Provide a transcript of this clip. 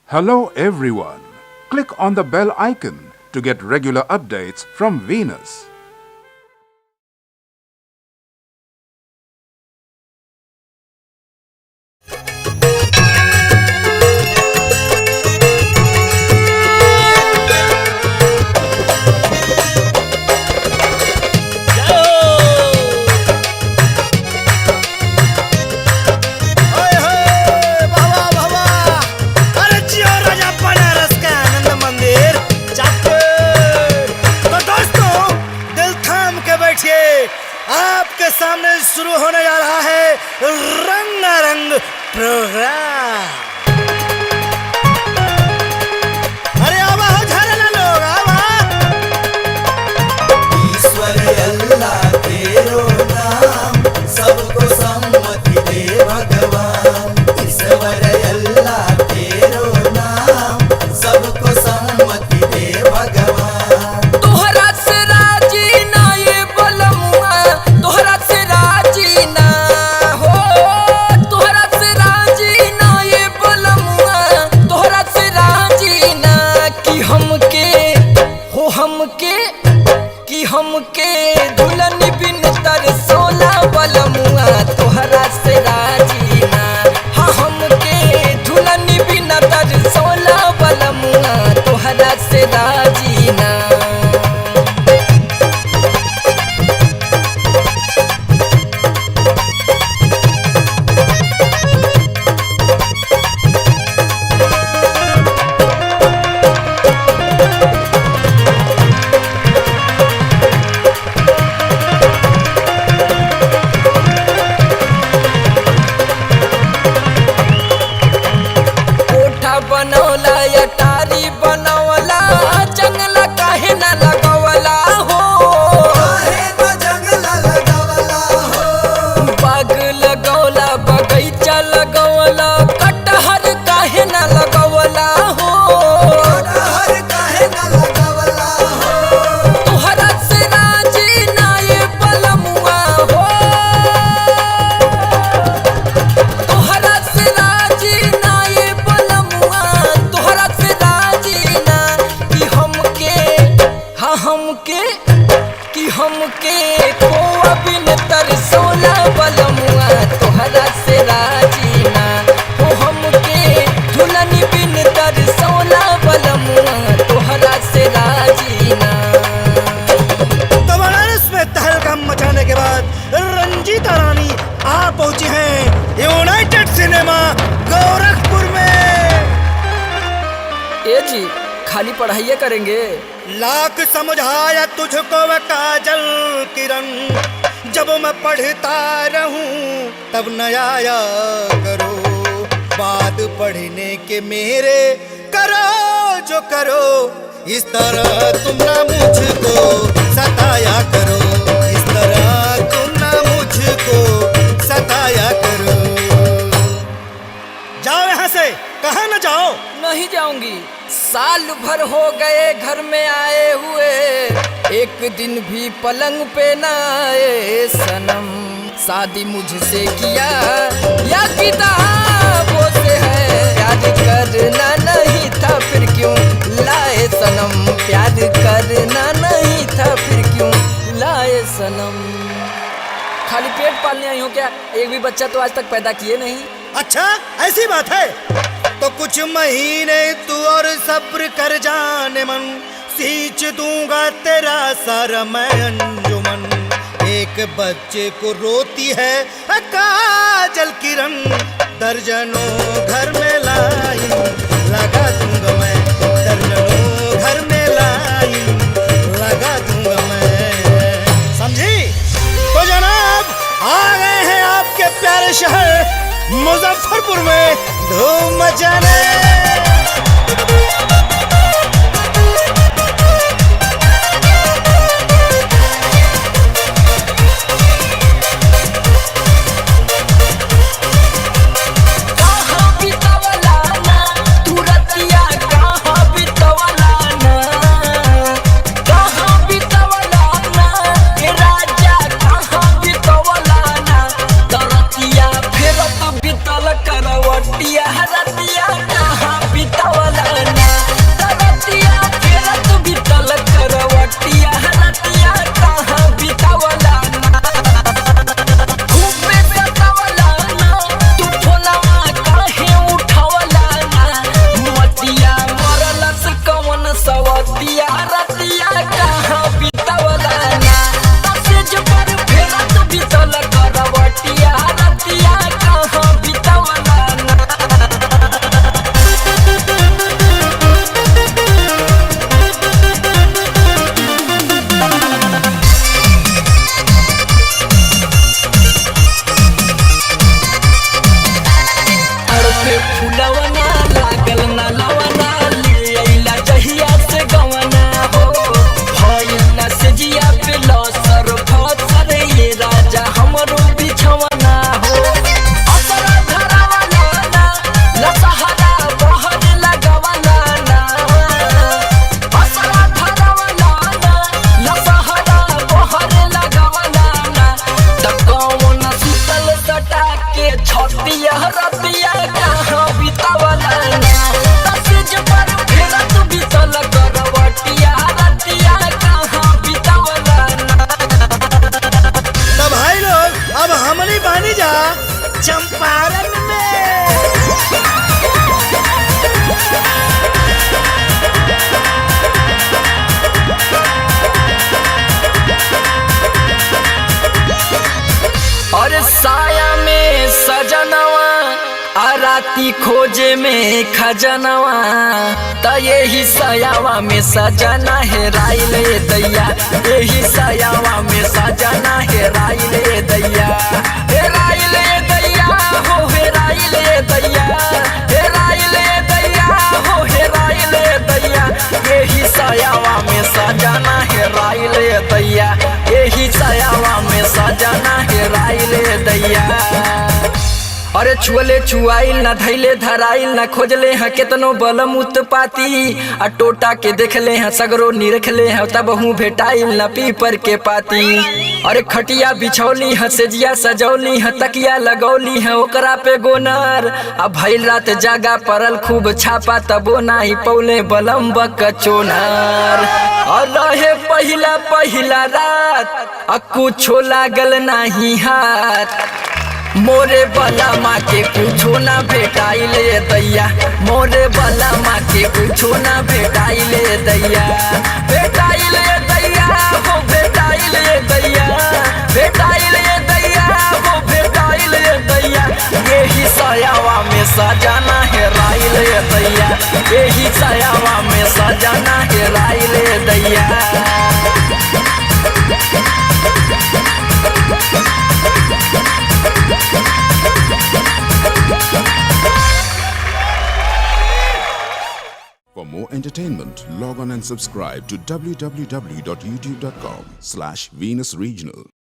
Hello everyone. Click on the bell icon to get regular updates from Venus. आपके सामने शुरू होने जा रहा है रंगारंग प्रोग्राम। अरे आवा हो झरना लोग आवा। ईश्वर अल्लाह तेरो नाम सबको सम्मति दे भगवान। ईश्वर अल्लाह तेरो नाम सबको सम्मति दे भगवान। तोहरा से राजी ना ये बलमुआ, तोहरा से राजी ना हो, तोहरा से राजी ना ये बलमुआ, तोहरा से राजी ना कि हमके हो हमके कि हमके दुल्हन बिन तरसोला बलमुआ, तोहरा से राजी ना। हाँ हमके दुल्हन बिन तरसोला बलमुआ, तोहरा से राजी ना। बनौला अटारी बनौला जंगला काहे ना लगवला हो, काहे न जंगला लगावला हो। बाग लगौला बगीचा लगवला कटहर काहे ना लगवला हो। कटहर काहे न लगावला हो। तोहरा से राजी ना ये बलमुआ हो, तोहरा से राजी ना ये बलमुआ, तोहरा से राजी ना कि हमके हाँ हमके कि हमके खोआ बिन तरसोला बलमुआ, तोहरा से राजी ना। हो हमके दुल्हन बिन तरसोला बलमुआ, तोहरा से राजी ना। तो बनारस में तहलका मचाने के बाद रंजीता रानी आ पहुंची हैं यूनाइटेड सिनेमा गोरखपुर में। ए जी खाली पढ़ाई करेंगे? लाख समझाया तुझको वह काजल किरण, जब मैं पढ़ता रहूं तब न आया करो। बाद पढ़ने के मेरे करो जो करो, इस तरह तुम ना मुझको सताया करो। इस तरह तुम ना मुझको सताया करो। जाओ यहाँ से, कहाँ न जाओ। नहीं जाऊंगी, साल भर हो गए घर में आए हुए, एक दिन भी पलंग पे ना आए सनम। शादी मुझसे किया या किताबों से है, प्यार करना नहीं था फिर क्यों लाए सनम। प्यार करना नहीं था फिर क्यों लाए सनम। खाली पेट पालने आई हो क्या? एक भी बच्चा तो आज तक पैदा किए नहीं। अच्छा ऐसी बात है तो कुछ महीने तू और सब्र कर जाने मन, सींच दूंगा तेरा सारा मैं अंजुमन। एक बच्चे को रोती है काजल किरण, दर्जनों घर में लाइन लगा दूंगा मैं। दर्जनों घर में लाइन लगा दूंगा मैं। समझी? तो जनाब आ गए हैं आपके प्यारे शहर मुजफ्फरपुर में धूम मचाने। करवटिया हरतिया कहाँ बितवा छतिया रतिया कहाँ बितावला ना तसेज पर फेरा तू बितल करवटिया रतिया कहाँ बितावला ना। तो भाई लोग अब हमनी बानी जा चंपारण में। अरे साया में सजनवा आराती खोजे में खजनवा त यही सयावा में सजना है राइले दैया यही सयावा में सजना है राइले दैया हे राइले दैया हो हे राइले दैया हे राइले दैया हो हे राइले दैया यही सयावा में सजना है राइले दैया यही सयावा में सजना है राइले दैया। अरे छुअले छुआइल न धैले धराइल न खोजले हैं केतनो बलम उत्पाती आ टोटा के देखले हैं सगरो निरखले हैं तब हूँ भेटाइल न पीपर के पाती। अरे खटिया बिछौली है सेजिया सजौली है तकिया लगौली है ओकरा पे गोनर आ भइल रात जागा परल खूब छापा तबो नाही पौले बलम बकचोनर। और रहे पहिला पहिला रात आ कुछो लागल नाही हाथ मोरे बला माँ के कुछो ना भेटाइले दैया मोरे बला माँ के कुछो ना भेटाइले दैया भेटाइले दैया हो भेटाइले दैया भेटाइले दैया हो भेटाइले दैया यही सयावा में सजाना है राइले दैया यही सयावा में सजाना है राइले दैया। For more entertainment, log on and subscribe to www.youtube.com/Venus Regional.